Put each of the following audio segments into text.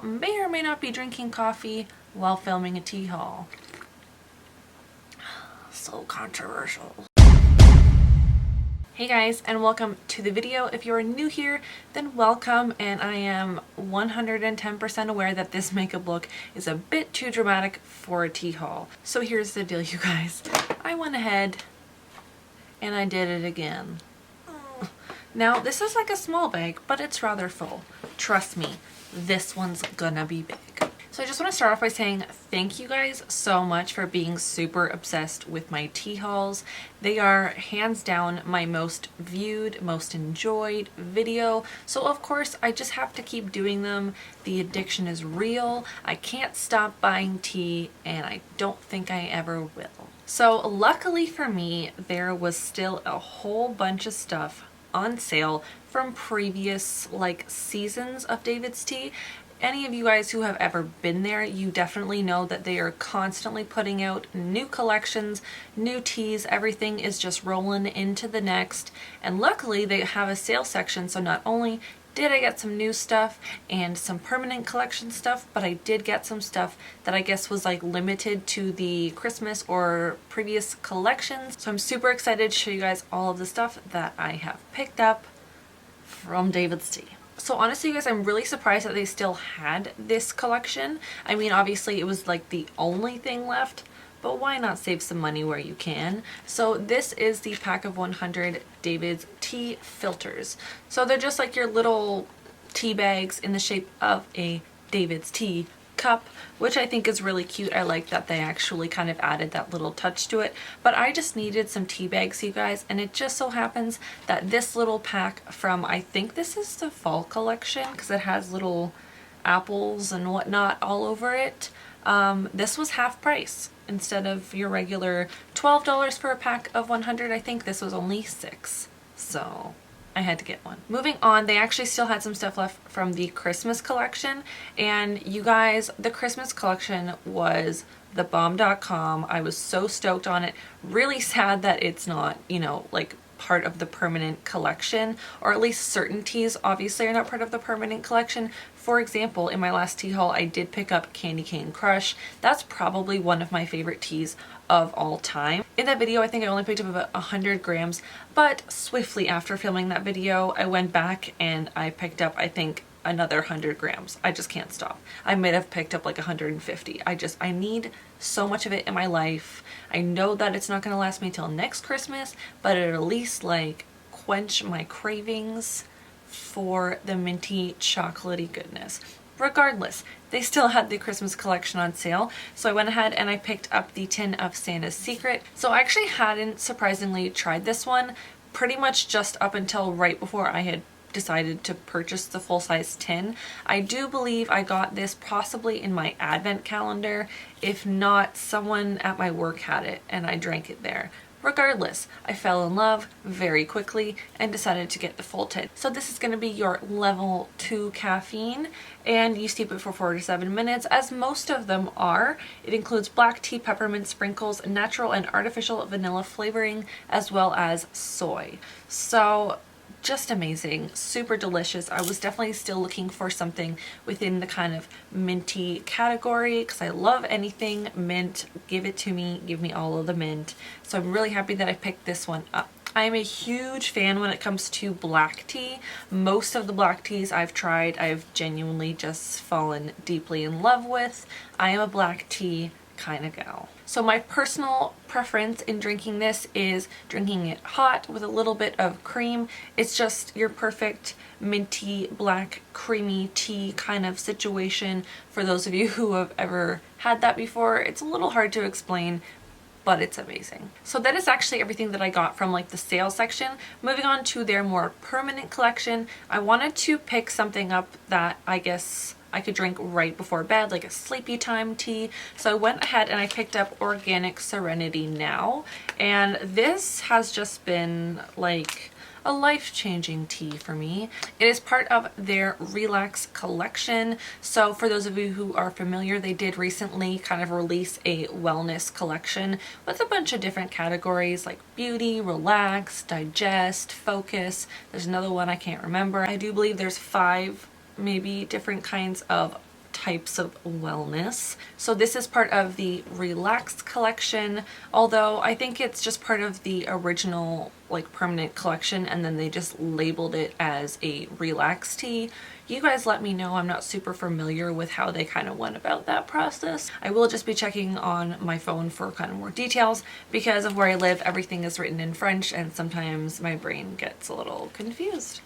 may or may not be drinking coffee while filming a tea haul. So controversial. Hey guys, and welcome to the video. If you are new here, then welcome, and I am 110% aware that this makeup look is a bit too dramatic for a tea haul. So here's the deal, you guys. I went ahead and I did it again. Now, this is like a small bag, but it's rather full. Trust me, this one's gonna be big. So I just want to start off by saying thank you guys so much for being super obsessed with my tea hauls. They are hands down my most viewed, most enjoyed video. So of course I just have to keep doing them. The addiction is real. I can't stop buying tea, and I don't think I ever will. So luckily for me, there was still a whole bunch of stuff on sale from previous seasons of David's Tea. Any of you guys who have ever been there, you definitely know that they are constantly putting out new collections, new teas. Everything is just rolling into the next. And luckily they have a sale section, so not only did I get some new stuff and some permanent collection stuff, but I did get some stuff that I guess was limited to the Christmas or previous collections. So I'm super excited to show you guys all of the stuff that I have picked up from David's Tea. So honestly, you guys, I'm really surprised that they still had this collection. I mean, obviously it was the only thing left, but why not save some money where you can? So this is the pack of 100 David's Tea filters. So they're just like your little tea bags in the shape of a David's Tea cup, which I think is really cute. I like that they actually kind of added that little touch to it. But I just needed some tea bags, you guys, and it just so happens that this little pack from, I think this is the fall collection, because it has little apples and whatnot all over it. This was half price. Instead of your regular $12 for a pack of 100, I think this was only $6. So I had to get one. Moving on, they actually still had some stuff left from the Christmas collection, and you guys, the Christmas collection was thebomb.com. I was so stoked on it. Really sad that it's not, part of the permanent collection, or at least certain teas obviously are not part of the permanent collection. For example, in my last tea haul, I did pick up Candy Cane Crush. That's probably one of my favorite teas of all time. In that video, I think I only picked up about 100 grams, but swiftly after filming that video, I went back and I picked up, I think, another 100 grams. I just can't stop. I might have picked up 150. I need so much of it in my life. I know that it's not going to last me till next Christmas, but it'll at least quench my cravings for the minty chocolatey goodness. Regardless, they still had the Christmas collection on sale, so I went ahead and I picked up the tin of Santa's Secret. So I actually hadn't surprisingly tried this one pretty much just up until right before I had decided to purchase the full-size tin. I do believe I got this possibly in my advent calendar. If not, someone at my work had it and I drank it there. Regardless, I fell in love very quickly and decided to get the full tin. So this is going to be your level 2 caffeine, and you steep it for 4 to 7 minutes, as most of them are. It includes black tea, peppermint sprinkles, natural and artificial vanilla flavoring, as well as soy. So just amazing, super delicious. I was definitely still looking for something within the kind of minty category, because I love anything mint. Give it to me, give me all of the mint. So I'm really happy that I picked this one up. I'm a huge fan when it comes to black tea. Most of the black teas I've tried, I've genuinely just fallen deeply in love with. I am a black tea kind of gal. So my personal preference in drinking this is drinking it hot with a little bit of cream. It's just your perfect minty, black, creamy tea kind of situation. For those of you who have ever had that before, it's a little hard to explain, but it's amazing. So that is actually everything that I got from the sale section. Moving on to their more permanent collection, I wanted to pick something up that I guess I could drink right before bed, like a sleepy time tea. So I went ahead and I picked up organic Serenity Now, and this has just been a life-changing tea for me. It is part of their Relax collection. So for those of you who are familiar, they did recently kind of release a wellness collection with a bunch of different categories like beauty, relax, digest, focus. There's another one I can't remember. I do believe there's 5 maybe different kinds of types of wellness. So this is part of the Relaxed collection, although I think it's just part of the original like permanent collection, and then they just labeled it as a Relax tea. You guys let me know. I'm not super familiar with how they kind of went about that process. I will just be checking on my phone for kind of more details because of where I live. Everything is written in French and sometimes my brain gets a little confused.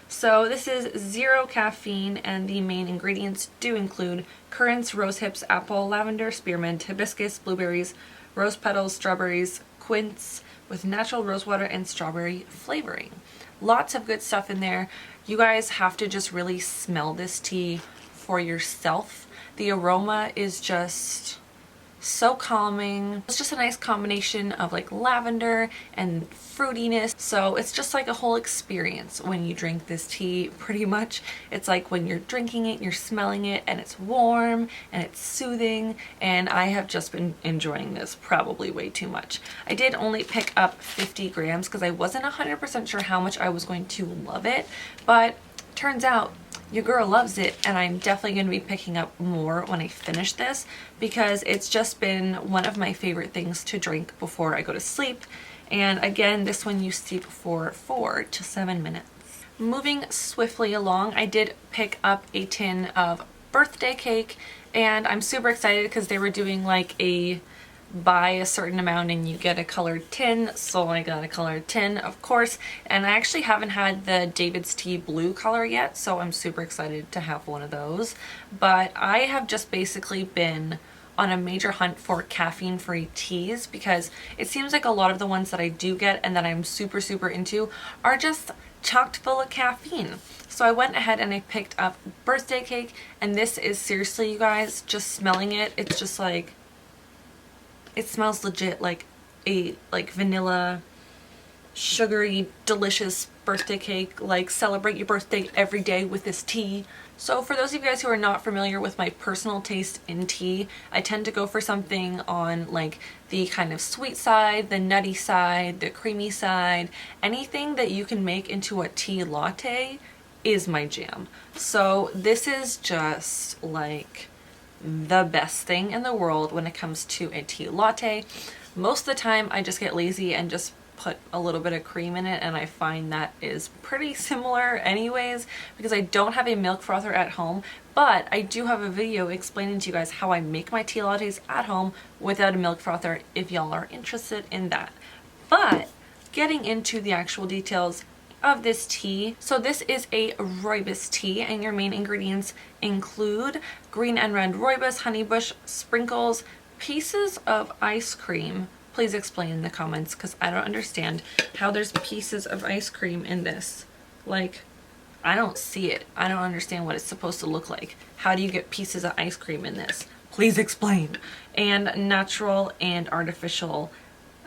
So this is 0 caffeine, and the main ingredients do include currants, rose hips, apple, lavender, spearmint, hibiscus, blueberries, rose petals, strawberries, quince with natural rosewater and strawberry flavoring. Lots of good stuff in there. You guys have to just really smell this tea for yourself. The aroma is just so calming. It's just a nice combination of like lavender and fruitiness. So it's just like a whole experience when you drink this tea, pretty much. It's like when you're drinking it, you're smelling it, and it's warm and it's soothing, and I have just been enjoying this probably way too much. I did only pick up 50 grams because I wasn't 100% sure how much I was going to love it, but turns out your girl loves it, and I'm definitely going to be picking up more when I finish this because it's just been one of my favorite things to drink before I go to sleep. And again, this one you steep for 4 to 7 minutes. Moving swiftly along, I did pick up a tin of birthday cake, and I'm super excited because they were doing like a buy a certain amount and you get a colored tin, so I got a colored tin, of course. And I actually haven't had the David's Tea blue color yet, so I'm super excited to have one of those. But I have just basically been on a major hunt for caffeine-free teas because it seems like a lot of the ones that I do get and that I'm super into are just chocked full of caffeine. So I went ahead and I picked up birthday cake, and this is seriously, you guys, just smelling it, it's just like, it smells legit like a vanilla, sugary, delicious birthday cake. Like, celebrate your birthday every day with this tea. So for those of you guys who are not familiar with my personal taste in tea, I tend to go for something on like the kind of sweet side, the nutty side, the creamy side. Anything that you can make into a tea latte is my jam. So this is just like the best thing in the world when it comes to a tea latte. Most of the time I just get lazy and just put a little bit of cream in it, and I find that is pretty similar anyways because I don't have a milk frother at home, but I do have a video explaining to you guys how I make my tea lattes at home without a milk frother if y'all are interested in that. But getting into the actual details of this tea. So this is a Rooibos tea, and your main ingredients include green and red Rooibos, honeybush, sprinkles, pieces of ice cream. Please explain in the comments because I don't understand how there's pieces of ice cream in this. Like, I don't see it. I don't understand what it's supposed to look like. How do you get pieces of ice cream in this? Please explain. And natural and artificial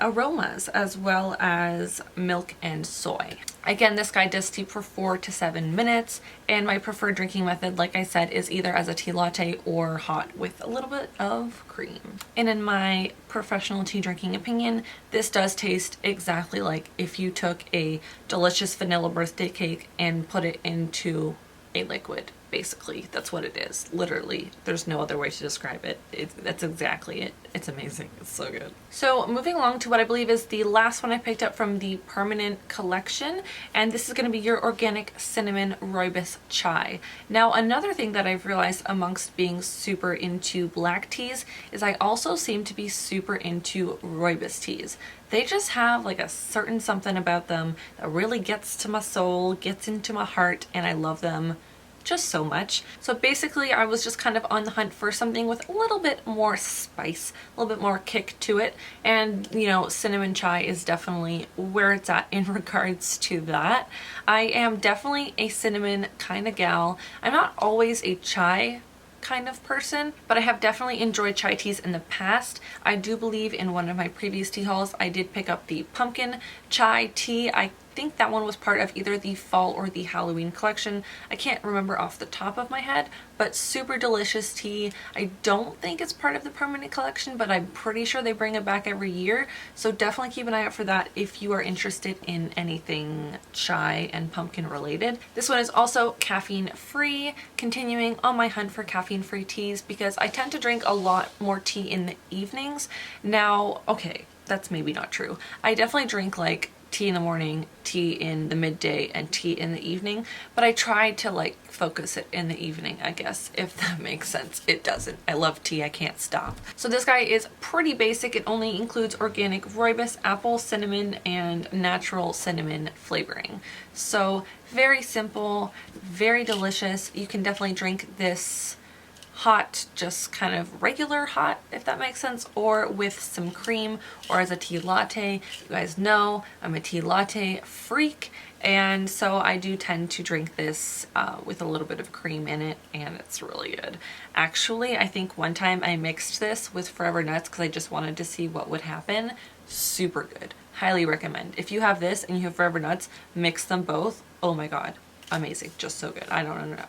aromas, as well as milk and soy. Again, this guy does steep for 4 to 7 minutes, and my preferred drinking method, like I said, is either as a tea latte or hot with a little bit of cream. And in my professional tea drinking opinion, this does taste exactly like if you took a delicious vanilla birthday cake and put it into a liquid. Basically, that's what it is. Literally, there's no other way to describe it. That's exactly it. It's amazing. It's so good. So moving along to what I believe is the last one I picked up from the permanent collection, and this is going to be your organic cinnamon Rooibos chai. Now, another thing that I've realized amongst being super into black teas is I also seem to be super into Rooibos teas. They just have like a certain something about them that really gets to my soul, gets into my heart, and I love them just so much. So basically I was just kind of on the hunt for something with a little bit more spice, a little bit more kick to it, and you know, cinnamon chai is definitely where it's at in regards to that. I am definitely a cinnamon kind of gal. I'm not always a chai kind of person, but I have definitely enjoyed chai teas in the past. I do believe in one of my previous tea hauls I did pick up the pumpkin chai tea. I think that one was part of either the fall or the Halloween collection. I can't remember off the top of my head, but super delicious tea. I don't think it's part of the permanent collection, but I'm pretty sure they bring it back every year. So definitely keep an eye out for that if you are interested in anything chai and pumpkin related. This one is also caffeine free, continuing on my hunt for caffeine free teas because I tend to drink a lot more tea in the evenings. Now, okay, that's maybe not true. I definitely drink like tea in the morning, tea in the midday, and tea in the evening, but I try to like focus it in the evening, I guess, if that makes sense. It doesn't. I love tea, I can't stop. So this guy is pretty basic. It only includes organic rooibos, apple, cinnamon, and natural cinnamon flavoring. So very simple, very delicious. You can definitely drink this hot, just kind of regular hot, if that makes sense, or with some cream, or as a tea latte. You guys know I'm a tea latte freak, and so I do tend to drink this with a little bit of cream in it, and it's really good. Actually, I think one time I mixed this with Forever Nuts because I just wanted to see what would happen. Super good. Highly recommend. If you have this and you have Forever Nuts, mix them both. Oh my god. Amazing. Just so good. I don't know.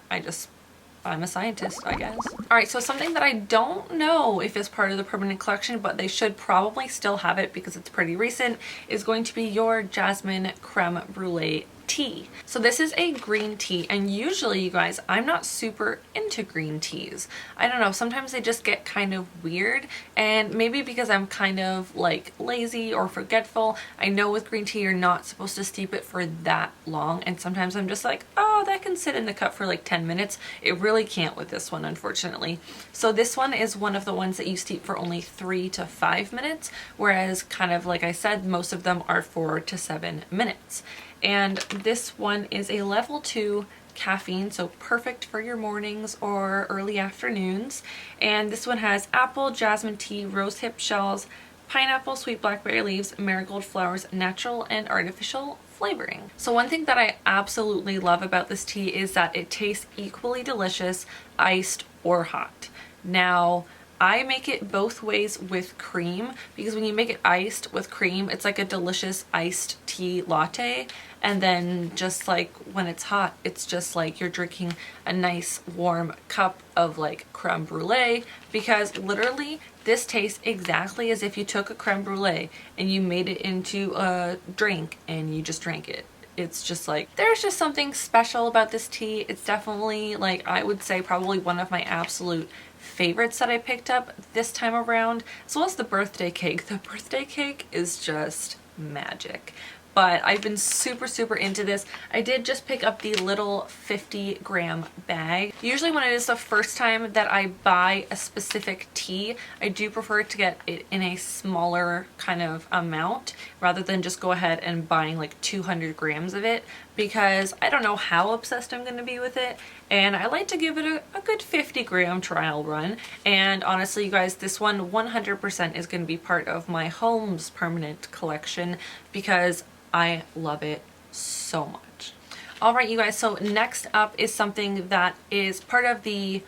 I'm a scientist, I guess. All right, so something that I don't know if it's part of the permanent collection, but they should probably still have it because it's pretty recent, is going to be your Jasmine Creme Brulee tea. So this is a green tea, and usually, you guys, I'm not super into green teas. I don't know, sometimes they just get kind of weird, and maybe because I'm kind of like lazy or forgetful. I know with green tea you're not supposed to steep it for that long, and sometimes I'm just like, oh, that can sit in the cup for like 10 minutes. It really can't with this one, unfortunately. So this one is one of the ones that you steep for only 3 to 5 minutes, whereas kind of like I said, most of them are 4 to 7 minutes. And this one is a level 2 caffeine, so perfect for your mornings or early afternoons. And this one has apple, jasmine tea, rose hip shells, pineapple, sweet blackberry leaves, marigold flowers, natural and artificial flavoring. So one thing that I absolutely love about this tea is that it tastes equally delicious, iced or hot. Now, I make it both ways with cream because when you make it iced with cream, it's like a delicious iced tea latte. And then just like when it's hot, it's just like you're drinking a nice warm cup of like creme brulee, because literally this tastes exactly as if you took a creme brulee and you made it into a drink and you just drank it. It's just like, there's just something special about this tea. It's definitely, like, I would say probably one of my absolute favorites that I picked up this time around, as well as the birthday cake. The birthday cake is just magic. But I've been super into this. I did just pick up the little 50-gram bag. Usually when it is the first time that I buy a specific tea, I do prefer to get it in a smaller kind of amount rather than just go ahead and buying like 200 grams of it, because I don't know how obsessed I'm going to be with it, and I like to give it a good 50-gram trial run. And honestly, you guys, this one 100% is going to be part of my Home's permanent collection because I love it so much. All right, you guys, so next up is something that is part of the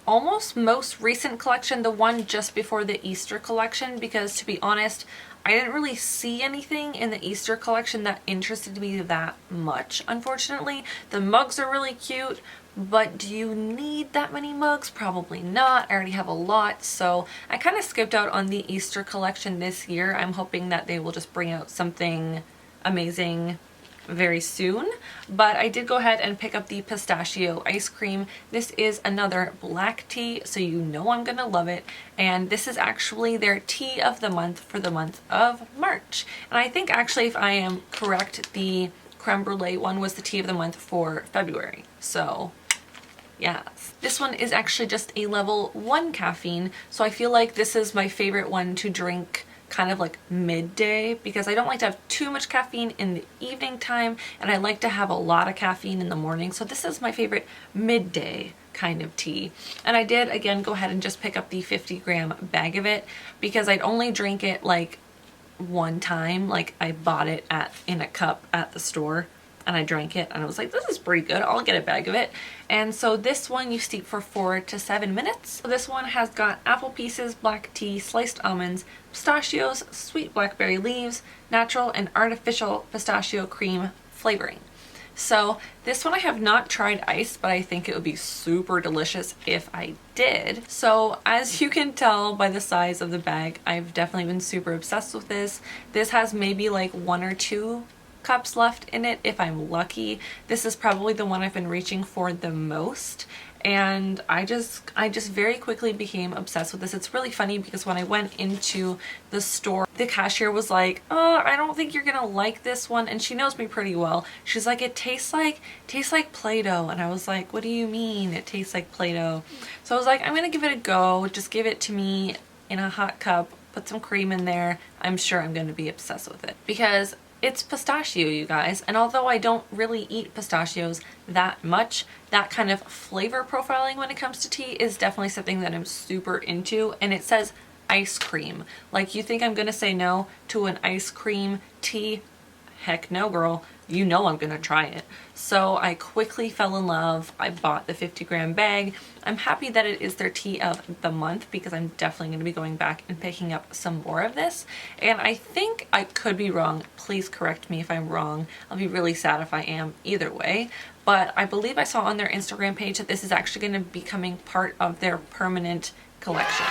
almost most recent collection, the one just before the Easter collection, because to be honest, I didn't really see anything in the Easter collection that interested me that much, unfortunately. The mugs are really cute, but do you need that many mugs? Probably not. I already have a lot, so I kind of skipped out on the Easter collection this year. I'm hoping that they will just bring out something amazing very soon, but I did go ahead and pick up the Pistachio Ice Cream. This is another black tea, so you know I'm gonna love it, and this is actually their tea of the month for the month of March. And I think actually, if I am correct, the creme brulee one was the tea of the month for February. So yes, this one is actually just a level 1 caffeine, so I feel like this is my favorite one to drink kind of like midday, because I don't like to have too much caffeine in the evening time, and I like to have a lot of caffeine in the morning. So this is my favorite midday kind of tea. And I did again go ahead and just pick up the 50-gram bag of it because I'd only drink it like one time. Like I bought it in a cup at the store and I drank it and I was like, this is pretty good, I'll get a bag of it. And so this one you steep for 4 to 7 minutes. So this one has got apple pieces, black tea, sliced almonds, pistachios, sweet blackberry leaves, natural and artificial pistachio cream flavoring. So this one I have not tried iced, but I think it would be super delicious if I did. So as you can tell by the size of the bag, I've definitely been super obsessed with this. This has maybe like 1 or 2 cups left in it if I'm lucky. This is probably the one I've been reaching for the most. And I just very quickly became obsessed with this. It's really funny because when I went into the store, the cashier was like, oh, I don't think you're gonna like this one. And she knows me pretty well. She's like, it tastes like Play-Doh. And I was like, what do you mean it tastes like Play-Doh? So I was like, I'm gonna give it a go. Just give it to me in a hot cup, put some cream in there. I'm sure I'm gonna be obsessed with it because it's pistachio, you guys, and although I don't really eat pistachios that much, that kind of flavor profiling when it comes to tea is definitely something that I'm super into. And it says ice cream. Like, you think I'm gonna say no to an ice cream tea? Heck no, girl. You know I'm gonna try it. So I quickly fell in love. I bought the 50-gram bag. I'm happy that it is their tea of the month because I'm definitely gonna be going back and picking up some more of this. And I think I could be wrong. Please correct me if I'm wrong. I'll be really sad if I am either way. But I believe I saw on their Instagram page that this is actually gonna be becoming part of their permanent collection.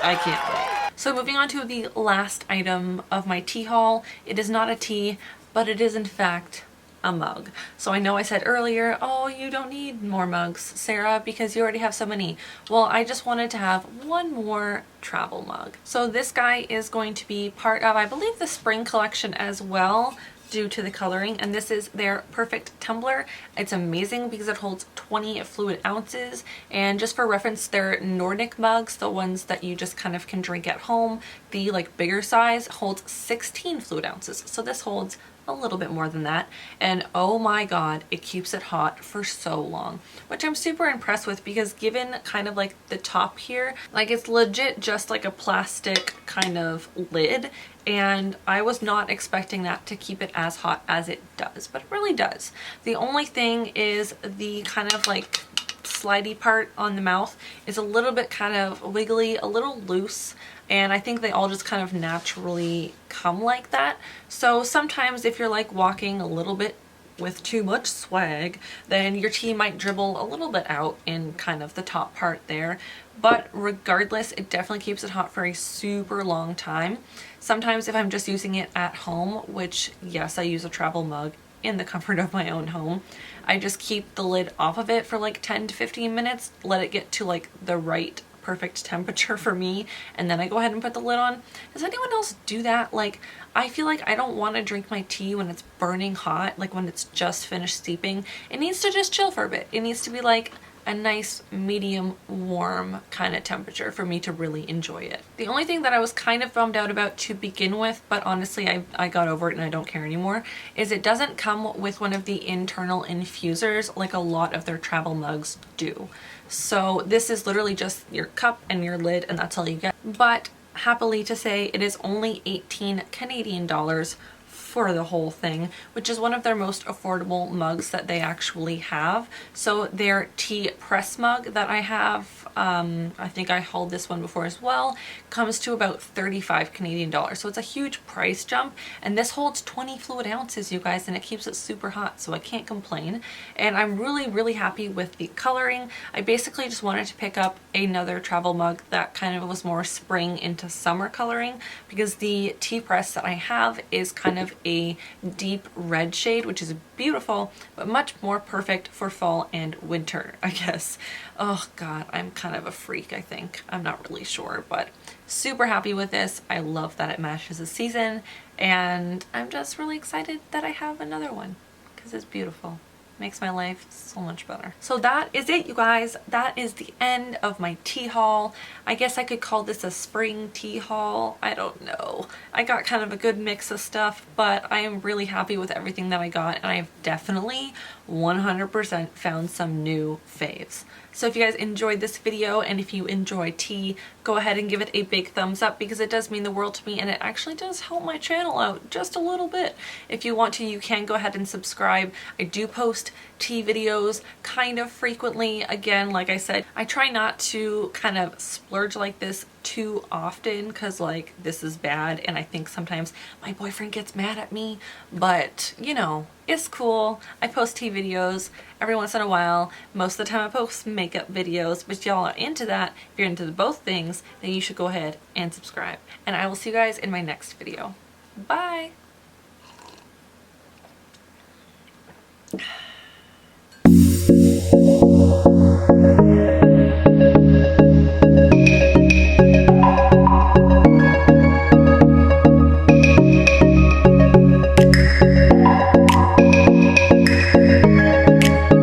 I can't wait. So moving on to the last item of my tea haul. It is not a tea, but it is in fact a mug. So I know I said earlier, oh, you don't need more mugs, Sarah, because you already have so many. Well, I just wanted to have one more travel mug. So this guy is going to be part of, I believe, the spring collection as well, due to the coloring, and this is their perfect tumbler. It's amazing because it holds 20 fluid ounces, and just for reference, their Nordic mugs, the ones that you just kind of can drink at home, the like bigger size holds 16 fluid ounces. So this holds a little bit more than that, and oh my god, it keeps it hot for so long, which I'm super impressed with because given kind of like the top here, like it's legit just like a plastic kind of lid, and I was not expecting that to keep it as hot as it does, but it really does. The only thing is the kind of like slidey part on the mouth is a little bit kind of wiggly, a little loose, and I think they all just kind of naturally come like that. So sometimes if you're like walking a little bit with too much swag, then your tea might dribble a little bit out in kind of the top part there. But regardless, it definitely keeps it hot for a super long time. Sometimes if I'm just using it at home, which yes, I use a travel mug in the comfort of my own home, I just keep the lid off of it for like 10 to 15 minutes, let it get to like the right perfect temperature for me, and then I go ahead and put the lid on. Does anyone else do that? Like, I feel like I don't want to drink my tea when it's burning hot, like when it's just finished steeping. It needs to just chill for a bit. It needs to be like a nice medium warm kind of temperature for me to really enjoy it. The only thing that I was kind of bummed out about to begin with, but honestly I got over it and I don't care anymore, is it doesn't come with one of the internal infusers like a lot of their travel mugs do. So this is literally just your cup and your lid, and that's all you get. But happily to say, it is only 18 Canadian dollars for the whole thing, which is one of their most affordable mugs that they actually have. So their tea press mug that I have, I think I hauled this one before as well, comes to about 35 Canadian dollars. So it's a huge price jump, and this holds 20 fluid ounces, you guys, and it keeps it super hot, so I can't complain. And I'm really happy with the coloring. I basically just wanted to pick up another travel mug that kind of was more spring into summer coloring, because the tea press that I have is kind of a deep red shade, which is beautiful, but much more perfect for fall and winter, I guess. Oh god, I'm kind of a freak, I think. I'm not really sure, but super happy with this. I love that it matches the season, and I'm just really excited that I have another one because it's beautiful. Makes my life so much better. So that is it, you guys. That is the end of my tea haul. I guess I could call this a spring tea haul. I don't know. I got kind of a good mix of stuff, but I am really happy with everything that I got, and I've definitely 100% found some new faves. So if you guys enjoyed this video and if you enjoy tea, go ahead and give it a big thumbs up because it does mean the world to me and it actually does help my channel out just a little bit. If you want to, you can go ahead and subscribe. I do post tea videos kind of frequently. Again, like I said, I try not to kind of splurge like this too often because like this is bad and I think sometimes my boyfriend gets mad at me, but you know, it's cool. I post tea videos every once in a while. Most of the time I post makeup videos, but y'all are into that. If you're into both things, then you should go ahead and subscribe. And I will see you guys in my next video. Bye!